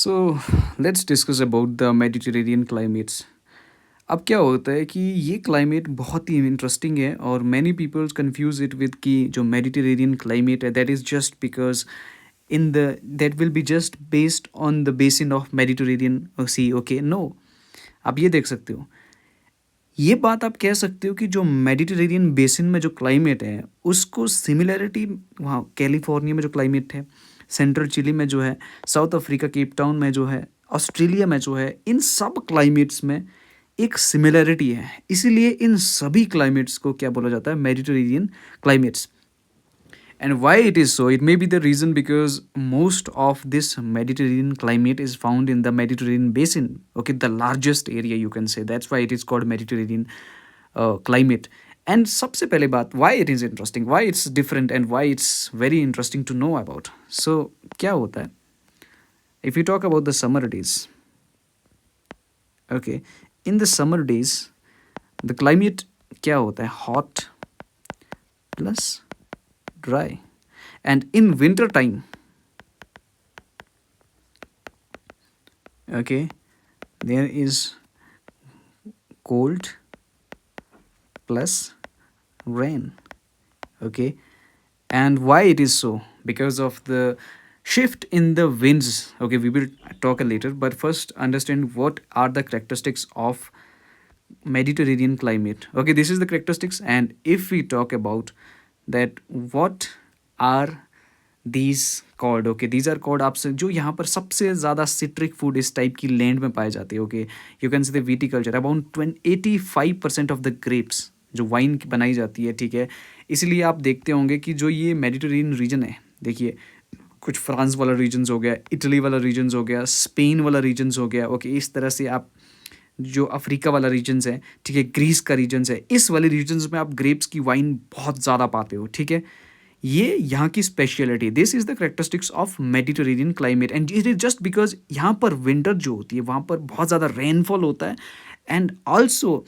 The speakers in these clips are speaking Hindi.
So let's discuss about the Mediterranean climates. अब क्या होता है कि ये क्लाइमेट बहुत ही इंटरेस्टिंग है और many peoples confuse it with कि जो मेडिटेरेनियन क्लाइमेट है that is just because in the that will be just based on the basin of Mediterranean sea. Okay, no, आप ये देख सकते हो, ये बात आप कह सकते हो कि जो मेडिटेरेनियन बेसिन में जो क्लाइमेट है उसको सिमिलैरिटी वहाँ कैलिफोर्निया में जो क्लाइमेट है, सेंट्रल चिली में जो है, साउथ अफ्रीका केप टाउन में जो है, ऑस्ट्रेलिया में जो है, इन सब क्लाइमेट्स में एक सिमिलैरिटी है। इसीलिए इन सभी क्लाइमेट्स को क्या बोला जाता है? Mediterranean climates. And why it is so? It may be the reason because most of this Mediterranean climate is found in the Mediterranean basin. Okay, the largest area you can say. That's why it is called Mediterranean climate. And सबसे पहले बात, why it is interesting, why it's different, and why it's very interesting to know about. So क्या होता है? If you talk about the summer days, okay, in the summer days, the climate क्या होता है? Hot plus dry. And in winter time, okay, there is cold plus rain. Okay, and why it is so? Because of the shift in the winds. Okay, we will talk later, but first understand what are the characteristics of Mediterranean climate. Okay, this is the characteristics, and if we talk about that, what are these cord? Okay, these are cord आपसे जो यहाँ पर सबसे ज़्यादा सिट्रिक फूड इस टाइप की लैंड में पाए जाते हैं। Okay, you can say the viticulture about 85% of the grapes जो वाइन की बनाई जाती है। ठीक है, इसलिए आप देखते होंगे कि जो ये मेडिटेरेनियन रीजन है, देखिए कुछ फ्रांस वाला रीजन्स हो गया, इटली वाला रीजन्स हो गया, स्पेन वाला रीजन्स हो गया। ओके, इस तरह से आप जो अफ्रीका वाला रीजन्स है, ठीक है, ग्रीस का रीजन्स है, इस वाले रीजन्स में आप ग्रेप्स की वाइन बहुत ज़्यादा पाते हो। ठीक है, ये यहाँ की speciality. This is the characteristics of Mediterranean climate and it is just because यहाँ पर विंटर जो होती है वहाँ पर बहुत ज़्यादा रेनफॉल होता है एंड ऑल्सो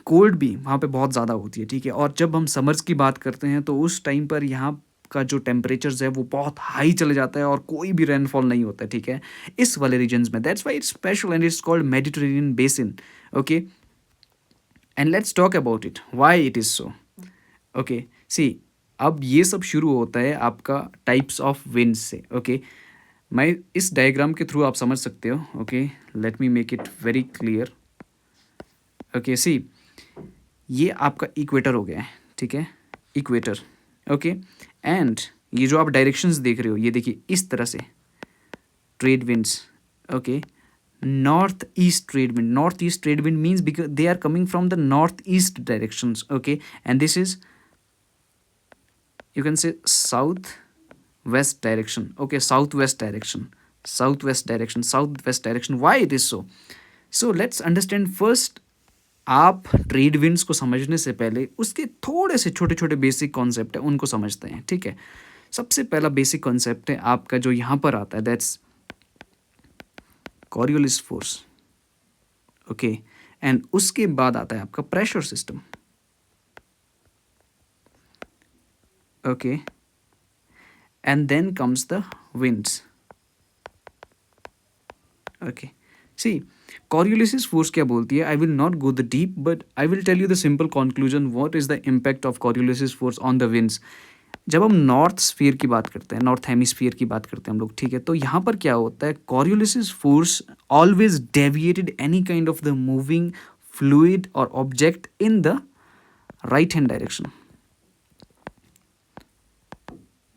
कोल्ड भी वहाँ पे बहुत ज़्यादा होती है। ठीक है, और जब हम समर्स की बात करते हैं तो उस टाइम पर यहाँ का जो टेम्परेचर्स है वो बहुत हाई चले जाता है और कोई भी रेनफॉल नहीं होता है। ठीक है, इस वाले रीजन्स में that's why it's special and it's called Mediterranean basin. Okay, and let's talk about it why it is so. Okay, see, अब ये सब शुरू होता है आपका टाइप्स ऑफ विंड्स से। ओके, मैं इस डायग्राम के थ्रू आप समझ सकते हो। Okay, let me make it very clear. Okay, see, ये आपका इक्वेटर हो गया है। ठीक है, इक्वेटर। ओके, एंड ये जो आप डायरेक्शंस देख रहे हो, ये देखिए इस तरह से trade winds. Okay, north east trade wind, north east trade wind means because they are coming from the north east directions. Okay, and this is you can say south west direction. Okay, southwest direction, southwest direction, southwest direction. Why it is so? So let's understand first। आप ट्रेड विंड्स को समझने से पहले उसके थोड़े से छोटे छोटे बेसिक कॉन्सेप्ट है उनको समझते हैं। ठीक है, सबसे पहला बेसिक कॉन्सेप्ट है आपका जो यहाँ पर आता है, that's Coriolis force. Okay, and उसके बाद आता है आपका pressure system. Okay, and then comes the winds. Okay, see, Coriolis force क्या बोलती है? I will not go the deep, but I will tell you the simple conclusion. What is the impact of Coriolis force on the winds? जब हम नॉर्थ स्फीयर की बात करते हैं, नॉर्थ हेमिस्फीयर की बात करते हैं हम लोग, ठीक है, तो यहाँ पर क्या होता है? Coriolis force always deviated any kind of the moving fluid और object in the right hand direction.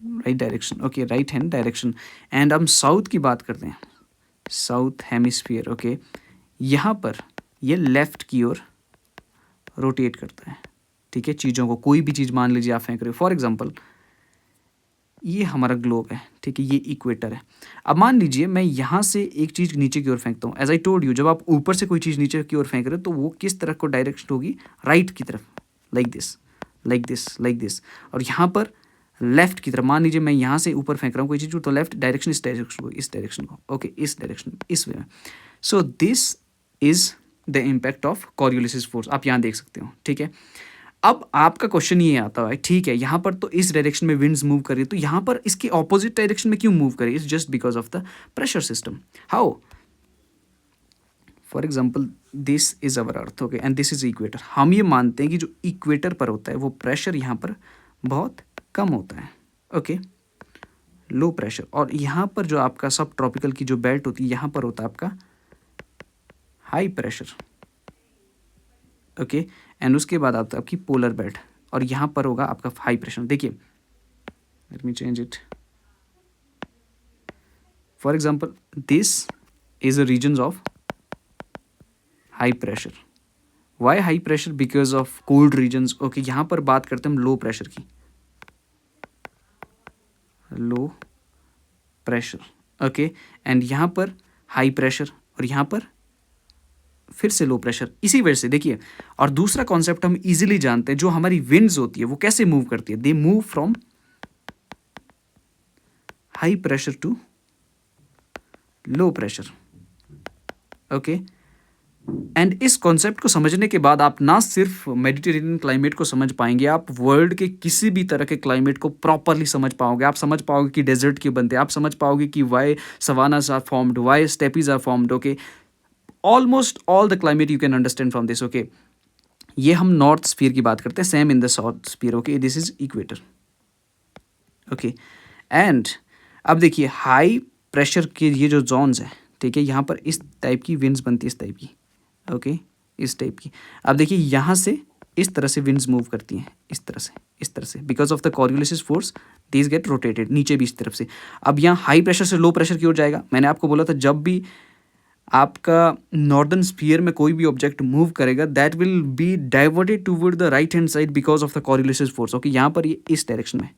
Right direction, okay, right hand direction. And हम साउथ की बात करते हैं, साउथ हेमिस्फीयर। ओके, यहाँ पर ये लेफ्ट की ओर रोटेट करता है। ठीक है, चीज़ों को, कोई भी चीज़ मान लीजिए आप फेंक रहे हो, फॉर एग्जांपल ये हमारा ग्लोब है। ठीक है, ये इक्वेटर है। अब मान लीजिए मैं यहाँ से एक चीज़ नीचे की ओर फेंकता हूँ। एज आई टोल्ड यू, जब आप ऊपर से कोई चीज़ नीचे की ओर फेंक रहे हो तो वो किस तरह को डायरेक्शन होगी? राइट की तरफ, like this, like this, like this. और यहाँ पर लेफ्ट की तरफ, मान लीजिए मैं यहाँ से ऊपर फेंक रहा हूँ कोई चीज़, तो लेफ्ट डायरेक्शन इस डायरेक्शन को, इस डायरेक्शन को। ओके, इस डायरेक्शन, इस वे में। सो this is the impact of Coriolis force, आप यहाँ देख सकते हो। ठीक है, अब आपका क्वेश्चन ये आता है, ठीक है, यहाँ पर तो इस डायरेक्शन में विंड्स मूव कर रही है, तो यहाँ पर इसके ऑपोजिट डायरेक्शन में क्यों मूव कर रही है? It's just because of the pressure system. How? For example this is our earth, okay, and this is equator. हम ये मानते हैं कि जो इक्वेटर पर होता है वो प्रेशर यहाँ पर बहुत कम होता है, ओके, लो प्रेशर. और यहाँ पर जो आपका सब ट्रॉपिकल की जो बेल्ट होती है, यहाँ पर होता है आपका हाई प्रेशर, ओके, एंड उसके बाद आता है आपकी पोलर बेल्ट, और यहाँ पर होगा आपका हाई प्रेशर. देखिए, let me change it. For example this is a region of high pressure. Why high pressure? Because of cold regions, okay. यहाँ पर बात करते हैं हम लो प्रेशर की, लो प्रेशर, ओके, एंड यहाँ पर हाई प्रेशर, और यहाँ पर फिर से लो प्रेशर. इसी वजह से देखिए, और दूसरा कॉन्सेप्ट हम इजीली जानते हैं, जो हमारी विंड्स होती है वो कैसे मूव करती है? They move from high pressure to low pressure, okay. And इस कॉन्सेप्ट को समझने के बाद आप ना सिर्फ मेडिटेरेनियन क्लाइमेट को समझ पाएंगे, आप वर्ल्ड के किसी भी तरह के क्लाइमेट को प्रॉपरली समझ पाओगे. आप समझ पाओगे कि डेजर्ट क्यों बनते हैं, आप समझ पाओगे कि why savannas are formed, why steppes are formed, okay. Almost all the climate you can understand from this, okay. ये हम नॉर्थ स्फीयर की बात करते हैं, same in the south sphere, okay. This is equator, okay. And अब देखिए, हाई प्रेशर के ये जो जोन्स हैं, ठीक है, यहाँ पर इस टाइप की विंड्स बनती है, इस टाइप की, ओके, इस टाइप की. अब देखिए, यहाँ से इस तरह से विंड्स मूव करती हैं, इस तरह से, इस तरह से, because of the Coriolis force these get rotated, नीचे भी इस तरफ से. अब यहाँ हाई प्रेशर से लो प्रेशर की ओर जाएगा. मैंने आपको बोला था, जब भी आपका नॉर्दर्न स्फीयर में कोई भी ऑब्जेक्ट मूव करेगा, that will be diverted toward the right hand side because of the Coriolis force, okay. यहाँ पर ये इस डायरेक्शन में,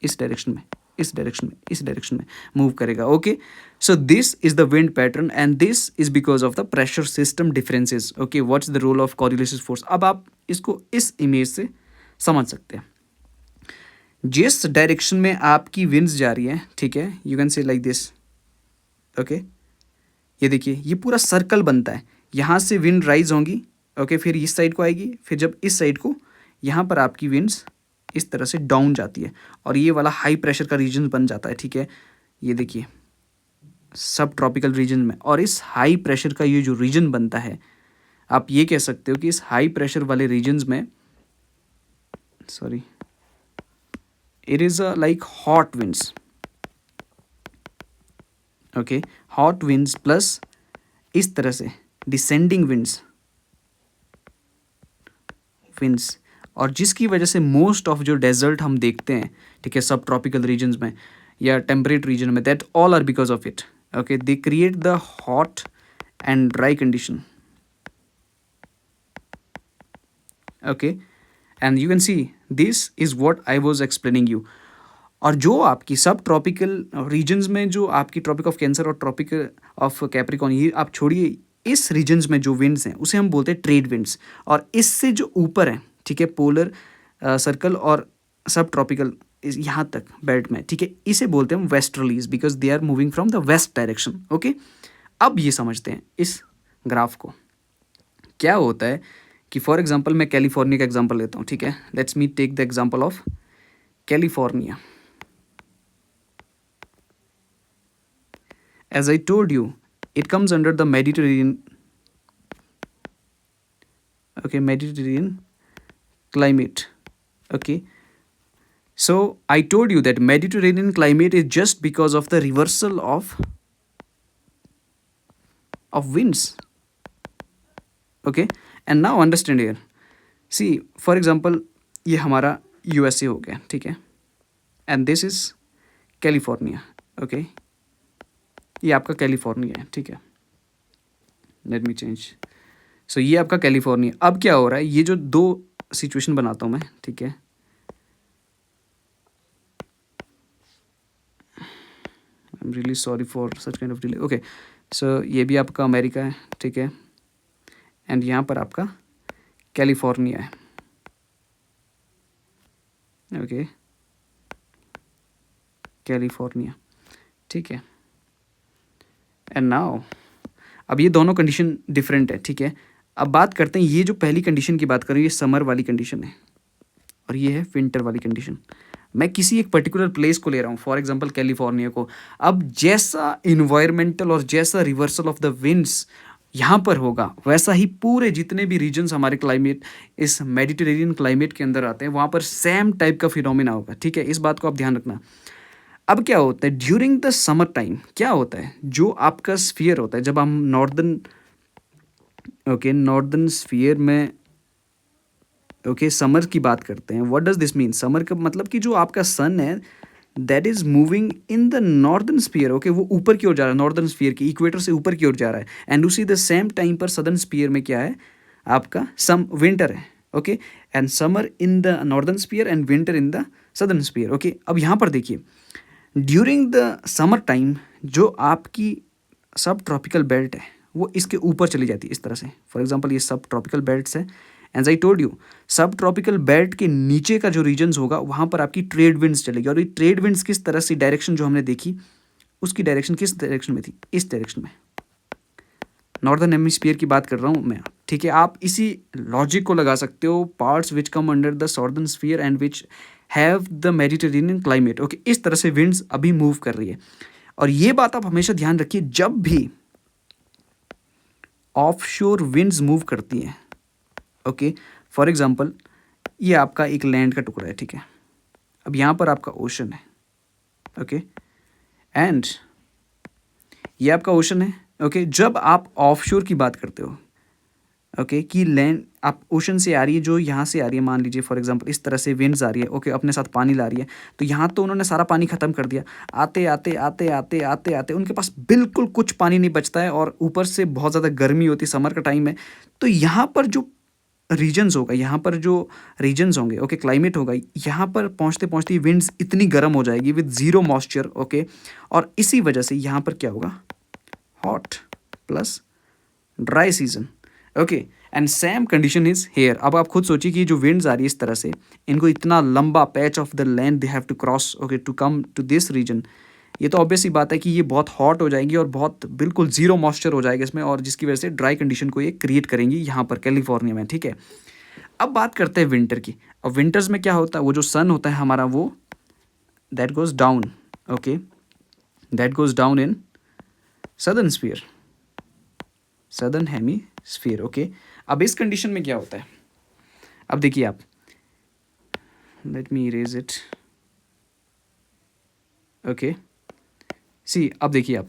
इस डायरेक्शन में, इस डायरेक्शन में, इस डायरेक्शन में मूव करेगा, okay. So this is the wind pattern, and this is because of the pressure system differences, okay. What's the role of Coriolis force? अब आप इसको इस इमेज से समझ सकते हैं. जिस डायरेक्शन में आपकी विंड्स जा रही है, ठीक है, यू कैन से लाइक दिस, ओके. ये देखिए, ये पूरा सर्कल बनता है. यहाँ से विंड राइज होंगी, ओके, फिर इस साइड को आएगी, फिर जब इस साइड को, यहाँ पर आपकी विंड्स इस तरह से डाउन जाती है, और ये वाला हाई प्रेशर का रीजन बन जाता है, ठीक है. ये देखिए, सब ट्रॉपिकल रीजन में, और इस हाई प्रेशर का ये जो रीजन बनता है, आप ये कह सकते हो कि इस हाई प्रेशर वाले रीजन्स में, sorry, it is like hot winds, okay, hot winds plus इस तरह से डिसेंडिंग विंड्स, और जिसकी वजह से मोस्ट ऑफ जो डेजर्ट हम देखते हैं, ठीक है, सब ट्रॉपिकल रीजन्स में या टेम्परेट रीजन में, that all are because of it, okay. They create the hot and dry condition, okay. And you can see this is what I was explaining you. और जो आपकी सब ट्रॉपिकल रीजन्स में, जो आपकी ट्रॉपिक ऑफ कैंसर और ट्रॉपिक ऑफ कैप्रिकॉन, ये आप छोड़िए, इस रीजन्स में जो विंड्स हैं उसे हम बोलते हैं ट्रेड विंड्स. और इससे जो ऊपर हैं, ठीक है, पोलर सर्कल और सब ट्रॉपिकल यहाँ तक बेल्ट में, ठीक है, इसे बोलते हैं हम westerlies, because they are moving from the west direction, okay. अब ये समझते हैं इस ग्राफ को. क्या होता है कि फॉर एग्जाम्पल मैं कैलिफोर्निया का एग्जाम्पल लेता हूँ, ठीक है. Let's me take the example of California. As I told you, it comes under the Mediterranean, okay, Mediterranean climate, okay. So I told you that Mediterranean climate is just because of the reversal of winds, okay. And now understand here, see, for example, ये हमारा USA हो गया, ठीक है, and this is California, okay. ये आपका कैलिफोर्निया है, ठीक है. Late me change. सो ये आपका कैलिफोर्निया. अब क्या हो रहा है, ये जो दो सिचुएशन बनाता हूँ मैं, ठीक है. I am really sorry for such kind of delay, okay. So ये भी आपका अमेरिका है, ठीक है, एंड यहाँ पर आपका कैलिफोर्निया है, ओके, कैलिफोर्निया, ठीक है. एंड नाउ, अब ये दोनों कंडीशन डिफरेंट है, ठीक है. अब बात करते हैं, ये जो पहली कंडीशन की बात कर रही हूँ, ये समर वाली कंडीशन है, और ये है विंटर वाली कंडीशन। मैं किसी एक पर्टिकुलर प्लेस को ले रहा हूँ, फॉर एग्जांपल कैलिफोर्निया को। अब जैसा इन्वायरमेंटल और जैसा रिवर्सल ऑफ द विंड्स यहाँ पर होगा, वैसा ही पूरे जितने भी रीजन्स हमारे क्लाइमेट इस मेडिटेरेनियन क्लाइमेट के अंदर आते हैं, वहाँ पर सेम टाइप का फिनोमिना होगा। ठीक है, इस बात को आप ध्यान रखना। अब क्या होता है ड्यूरिंग द समर टाइम, क्या होता है जो आपका स्फीयर होता है, जब हम नॉर्दर्न स्फीयर में समर की बात करते हैं, what does this mean? Summer का मतलब कि जो आपका सन है that is moving in the northern sphere. वो ऊपर की ओर जा रहा है, नॉर्दर्न स्फीयर की इक्वेटर से ऊपर की ओर जा रहा है। एंड उसी द सेम टाइम पर सदर्न स्फीयर में क्या है, आपका सम विंटर है। And summer in the northern sphere and winter in the southern sphere. अब यहाँ पर देखिए ड्यूरिंग द समर टाइम जो आपकी सब ट्रॉपिकल बेल्ट है वो इसके ऊपर चली जाती है इस तरह से। फॉर एग्जांपल ये सब ट्रॉपिकल बेल्ट्स है, एज आई टोल्ड यू सब ट्रॉपिकल बेल्ट के नीचे का जो रीजन्स होगा वहाँ पर आपकी ट्रेड विंड्स चलेगी। और ये ट्रेड विंड्स किस तरह से, डायरेक्शन जो हमने देखी उसकी डायरेक्शन किस डायरेक्शन में थी, इस डायरेक्शन में। नॉर्दर्न हेमिस्फीयर की बात कर रहा हूँ मैं। ठीक है, आप इसी लॉजिक को लगा सकते हो, parts which come under the southern sphere and which have the Mediterranean climate. इस तरह से विंड्स अभी मूव कर रही है। और ये बात आप हमेशा ध्यान रखिए, जब भी ऑफशोर विंड्स मूव करती हैं, फॉर एग्जांपल ये आपका एक लैंड का टुकड़ा है। ठीक है, अब यहाँ पर आपका ओशन है। एंड ये आपका ओशन है। जब आप ऑफशोर की बात करते हो कि लैंड आप ओशन से आ रही है, जो यहाँ से आ रही है, मान लीजिए फॉर एग्जांपल इस तरह से विंड्स आ रही है। अपने साथ पानी ला रही है, तो यहाँ तो उन्होंने सारा पानी ख़त्म कर दिया। आते आते आते आते आते आते उनके पास बिल्कुल कुछ पानी नहीं बचता है, और ऊपर से बहुत ज़्यादा गर्मी होती है, समर का टाइम है। तो यहाँ पर जो रीजन्स होगा, यहाँ पर जो रीजन्स होंगे, क्लाइमेट होगा, यहाँ पर पहुँचते पहुँचते विंड्स इतनी गर्म हो जाएगी विद ज़ीरो मॉइस्चर। और इसी वजह से यहाँ पर क्या होगा, hot plus dry season. And same condition is here. अब आप खुद सोचिए कि जो विंड्स आ रही है इस तरह से, इनको इतना लंबा patch of the land they have to cross to come to this region. ये तो ऑब्वियस ही बात है कि ये बहुत हॉट हो जाएगी और बहुत बिल्कुल ज़ीरो मॉइस्चर हो जाएगा इसमें, और जिसकी वजह से ड्राई कंडीशन को ये क्रिएट करेंगी यहाँ पर कैलिफोर्निया में। ठीक है, अब बात करते हैं विंटर की। अब विंटर्स में क्या होता है, वो जो सन होता है हमारा, वो that goes down. That goes down in southern sphere, southern hemisphere. अब इस कंडीशन में क्या होता है, अब देखिए आप, लेट मी इरेज इट। अब देखिए आप,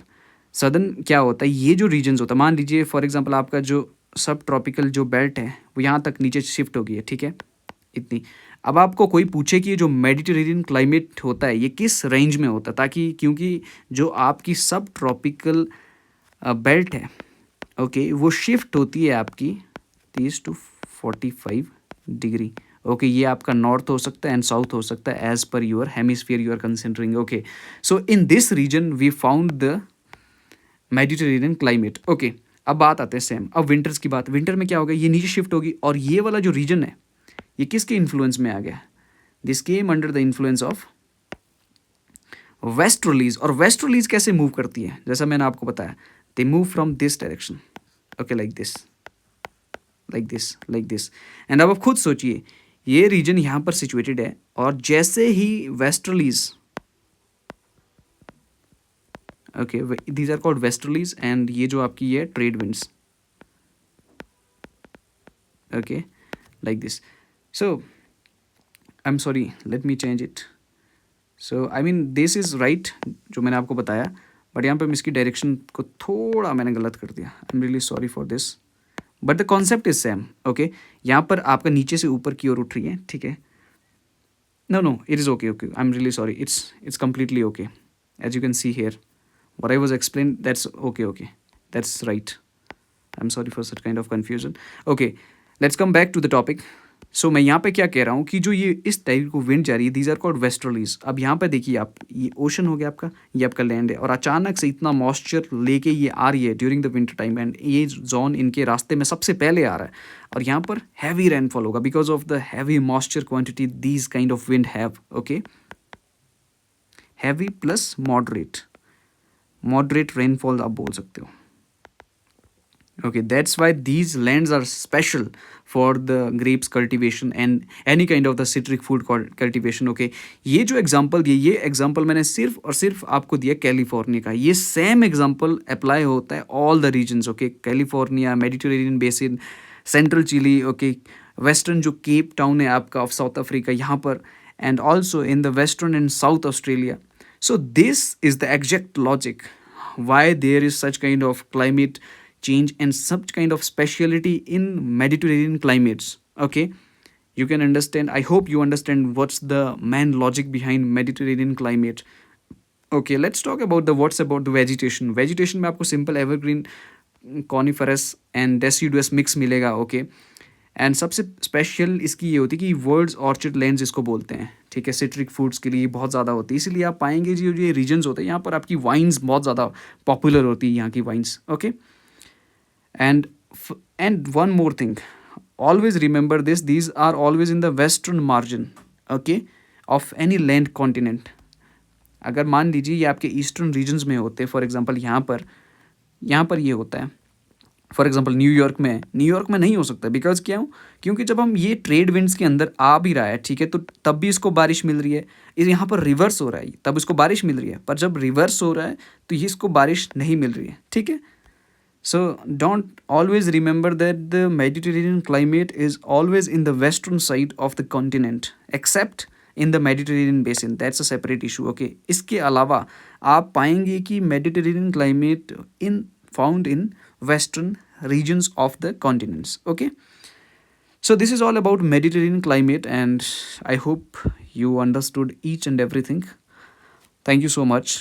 सदर्न क्या होता है, ये जो रीजन्स होता है, मान लीजिए फॉर एग्जांपल आपका जो सब ट्रॉपिकल जो बेल्ट है वो यहाँ तक नीचे शिफ्ट हो गई है। ठीक है, इतनी। अब आपको कोई पूछे कि ये जो मेडिटेरेनियन क्लाइमेट होता है ये किस रेंज में होता है, ताकि क्योंकि जो आपकी सब ट्रॉपिकल बेल्ट है वो शिफ्ट होती है आपकी 30 to 45 डिग्री। ये आपका नॉर्थ हो सकता है एंड साउथ हो सकता है, as per your hemisphere you are considering. So in this region we found the Mediterranean climate. अब बात आते हैं सेम, अब विंटर्स की बात। विंटर में क्या होगा, ये नीचे शिफ्ट होगी, और ये वाला जो रीजन है ये किसके इन्फ्लुएंस में आ गया, this came under the influence of westerlies. और वेस्टर्लीज कैसे मूव करती है, जैसा मैंने आपको बताया, दे move from this direction, like this, like this, like this. And अब आप खुद सोचिए, ये रीजन यहाँ पर सिचुएटेड है, और जैसे ही westerlies, these are called westerlies, and ये जो आपकी ये trade winds, like this. So I am sorry, let me change it. So I mean this is right जो मैंने आपको बताया, बट यहाँ पर मैं इसकी डायरेक्शन को थोड़ा मैंने गलत कर दिया। आई am really sorry for this, but the concept is same. यहाँ पर आपका नीचे से ऊपर की ओर उठ रही है। ठीक है, no, it is okay. I'm really sorry, it's completely okay. As you can see here, what I was explained, that's okay, that's right. I'm sorry for such kind of confusion. Let's come back to the topic. सो मैं यहाँ पे क्या कह रहा हूँ कि जो ये इस टाइप को विंड जा रही है, दीज आर कॉल्ड वेस्टर्लीज। अब यहाँ पे देखिए आप, ये ओशन हो गया आपका, ये आपका लैंड है, और अचानक से इतना मॉइस्चर लेके ये आ रही है during the winter time, and ये जोन इनके रास्ते में सबसे पहले आ रहा है, और यहाँ पर हैवी रेनफॉल होगा because of the heavy moisture quantity these kind of wind have. Heavy plus moderate rainfall आप बोल सकते हो। Okay, that's why these lands are special for the grapes cultivation and any kind of the citric food cultivation. Okay, ये जो एग्जांपल दिए, ये एग्जांपल मैंने सिर्फ और सिर्फ आपको दिया कैलिफोर्निया का, ये सेम एग्जांपल अप्लाई होता है all the regions. Okay, California, Mediterranean basin, central Chile, okay, western जो केप टाउन है आपका ऑफ साउथ अफ्रीका यहाँ पर, and also in the western and South Australia. So this is the exact logic why there is such kind of climate change and such kind of speciality in Mediterranean climates. Okay, you can understand. I hope you understand what's the main logic behind Mediterranean climate. Okay, let's talk about the what's about the vegetation. Vegetation में आपको simple evergreen, coniferous and deciduous mix मिलेगा. Okay, एंड सबसे स्पेशल इसकी ये होती है कि वर्ल्ड्स ऑर्चिड लैंड्स इसको बोलते हैं. ठीक है, सिट्रिक फूड्स के लिए बहुत ज़्यादा होती है, इसीलिए आप पाएंगे जो ये रीजन्स होते हैं यहाँ पर आपकी वाइन्स बहुत ज़्यादा पॉपुलर होती है यहाँ की wines. Okay, and and one more thing, always remember this, these are always in the western margin, okay, of any land continent. अगर मान लीजिए ये आपके ईस्टर्न रीजन्स में होते हैं, फॉर एग्जाम्पल यहाँ पर ये होता है, फॉर एग्जाम्पल न्यूयॉर्क में नहीं हो सकता. बिकॉज क्यों? क्योंकि जब हम ये ट्रेड विंड्स के अंदर आ भी रहा है, ठीक है, तो तब भी इसको बारिश मिल रही है. इस यहाँ पर रिवर्स हो रहा है, तब इसको बारिश मिल रही है, पर जब रिवर्स हो रहा है तो ये इसको बारिश नहीं मिल रही है. ठीक है, so don't always remember that the Mediterranean climate is always in the western side of the continent accept in the Mediterranean basin. That's a separate issue. Okay, इसके अलावा आप पाएंगे कि Mediterranean climate in found in western regions of the continents. Okay, so this is all about Mediterranean climate and I hope you understood each and everything. Thank you so much.